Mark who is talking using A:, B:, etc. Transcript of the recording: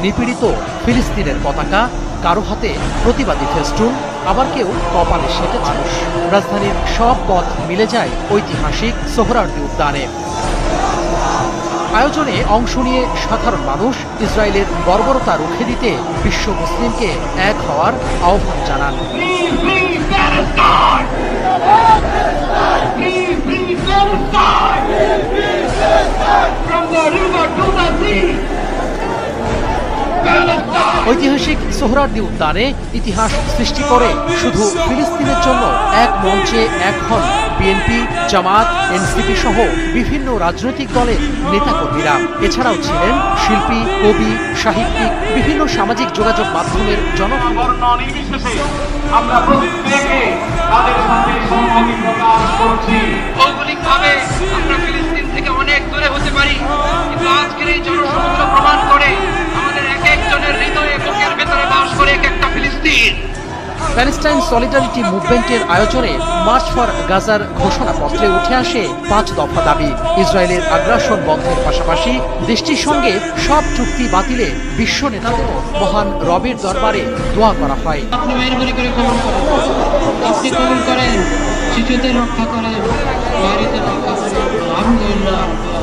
A: নিপীড়িত ফিলিস্তিনের পতাকা, কারো হাতে প্রতিবাদী ফেস্টুন, আবার কেউ কপালে সেটে মানুষ। রাজধানীর সব পথ মিলে যায় ঐতিহাসিক সোহরাওয়ার্দী উদ্যানে। আয়োজনে অংশ নিয়ে সাধারণ মানুষ ইসরায়েলের বর্বরতা রুখে দিতে বিশ্ব মুসলিমকে এক হওয়ার আহ্বান জানান। ঐতিহাসিক সোহরাওয়ার্দী উদ্যানে ইতিহাস সৃষ্টি করে শুধু ফিলিস্তিনের জন্য এক মঞ্চে এক হন বিএনপি, জামাত, এনসিপি সহ বিভিন্ন রাজনৈতিক দলের নেতাকর্মীরা। এছাড়াও ছিলেন শিল্পী, কবি, সাহিত্যিক, বিভিন্ন সামাজিক যোগাযোগ মাধ্যমের জনপ্রিয়।
B: আমরা প্রত্যেকে তাদের সাথে সংহতি প্রকাশ করছি।
C: ভৌগোলিকভাবে আমরা ফিলিস্তিন থেকে অনেক দূরে হতে পারি, কিন্তু আজকের এই জনসমুদ্র প্রমাণ করে আমাদের এক একজনের হৃদয়ে বুকের ভেতরে বাস করে এক একটা ফিলিস্তিন।
A: প্যালেস্টাইন সলিডারিটি মুভমেন্টের আয়োজনে মার্চ ফর গাজার ঘোষণাপত্রে উঠে আসে ৫ দফা দাবি। ইসরায়েলের আগ্রাসন বন্ধের পাশাপাশি দেশটির সঙ্গে সব চুক্তি বাতিলে বিশ্ব নেতাদেরও মহান রবের দরবারে দোয়া করা হয়।
D: আপনি মেহরবানি করে কবুল করেন, আপনি কবুল করেন, শিশুদের রক্ষা করেন, নারীদের রক্ষা করেন। আলহামদুলিল্লাহ।